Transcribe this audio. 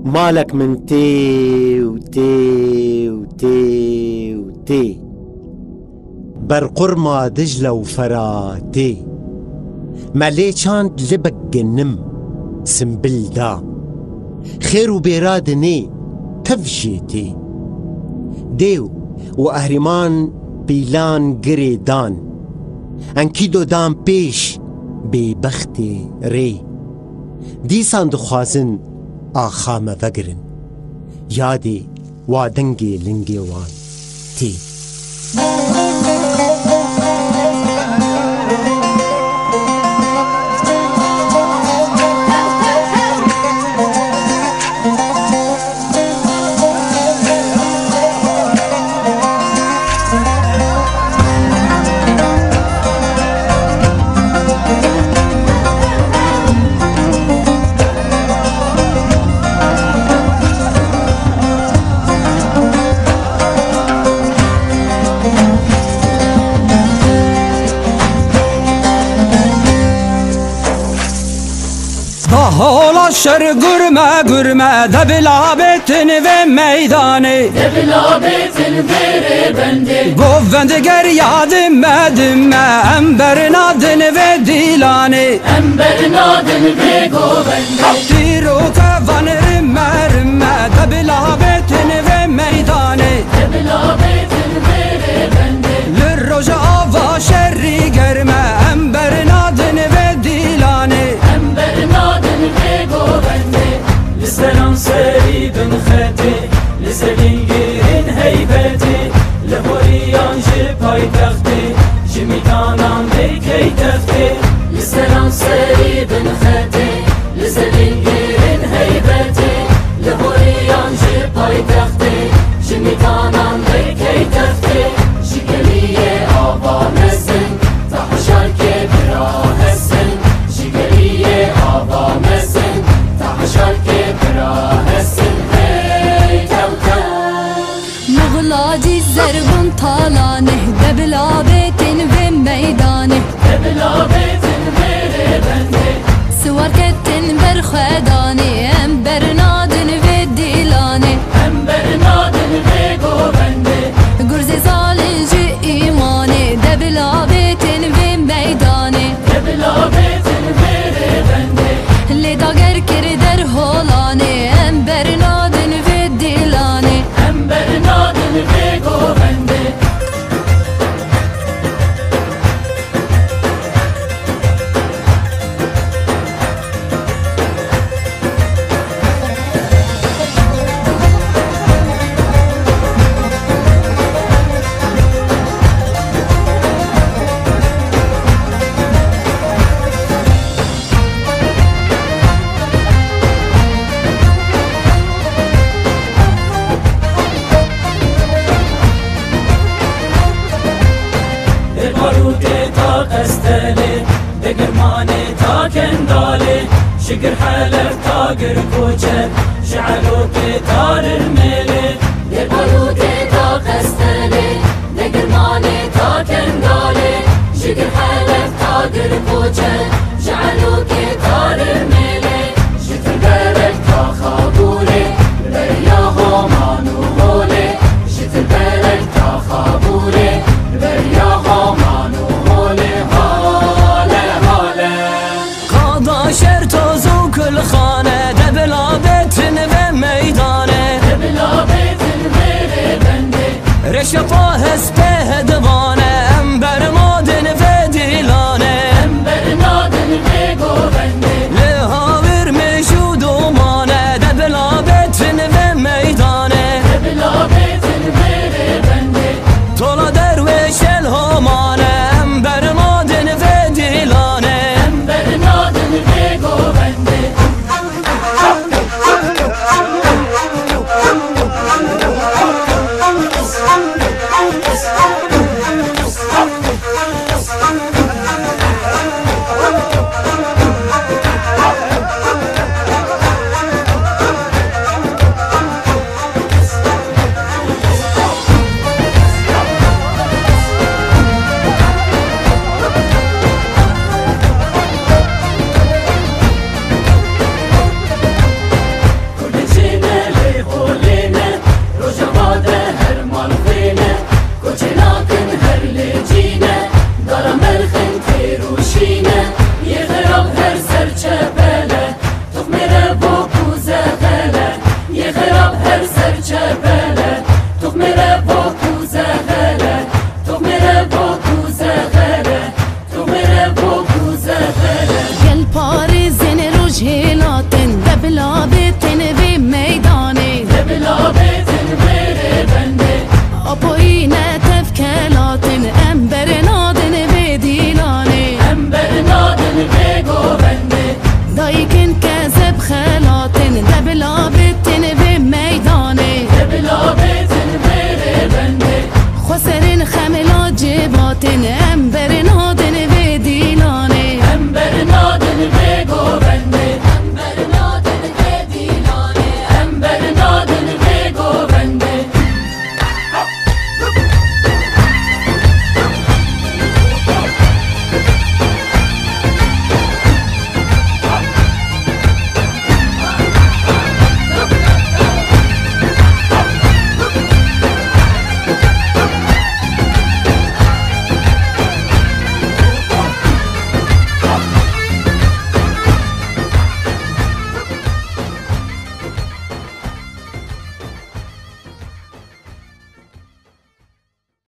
مالك من تي وتي وتي وتي برقرما دجلة وفراتي مالي چاند لبك جنم سنبل دا خير وبيرادني تفجيتي ديو وأهرمان بيلان قريدان انكيدو دان بيش ببختي ري ديسان دخوازن آخام وگرن یادی وادنگی لنگی وان تی Hola şer gürme debilabetin ve meydanı Debilabetin veri bendi Govvendi ger dimme emberin adını ve dilani Emberin adını ve govendi Tiru kevan rimme debilabetin ve meydanı Debilabetin veri bendi Lirroja ava şerri germe emberin adını ve dilani Emberin adını ve govendi لسلام سری بن خطی لسلین گیرین هیبتی لهوریان جی پای تختی جمیتانان بیکی تختی لسلام سری bin خطی لسلین گیرین هیبتی لهوریان جی پایتختی جمیتانان بیکی تختی شگلیه آبا مزن تحشر که براهسن شگلیه آبا مزن تحشر که براهسن هی کلکل مغلاجی زربون تالانه دبلابتین و میدانه دبلابتین بره بنده سوارکتین برخدانه ام برنادن و دیلانه ام برنادن و گوبنده گرز زالنجی ایمانه دبلابتین و میدانه دبلابتین بره بنده لیداگر کری در هولانه ام برنادن و دیلانه ام برنادن و گوبنده شقر حلف طاقر كوچر جعلوا كتار الميلي يبالو كتا قستلي نقر ماني تا كندالي شقر حلف طاقر كوچر جعلوا كتار الميلي شتر برك تا خابوري بريا هومانو هولي شتر برك تا خابوري بريا هومانو هولي هالي هالي قاضا شرطوز وكل خانة دبلابتن و ميدانه دبلابتن بره بنده رشفا هسته دوانه امبر مادن و دیلانه امبر نادن و گوبنده لهاور مشود و مانه دبلابتن و ميدانه دبلابتن بره بنده طولا درویش الهمانه امبر مادن و دیلانه امبر نادن و گوبنده نادن به گوونده دایکن کذب خلاتن دبلا بتن به میدانه دبلا بیتن میره بنده خسرین خملا جباتن انبر نادن به دیلانه انبر نادن به گوونده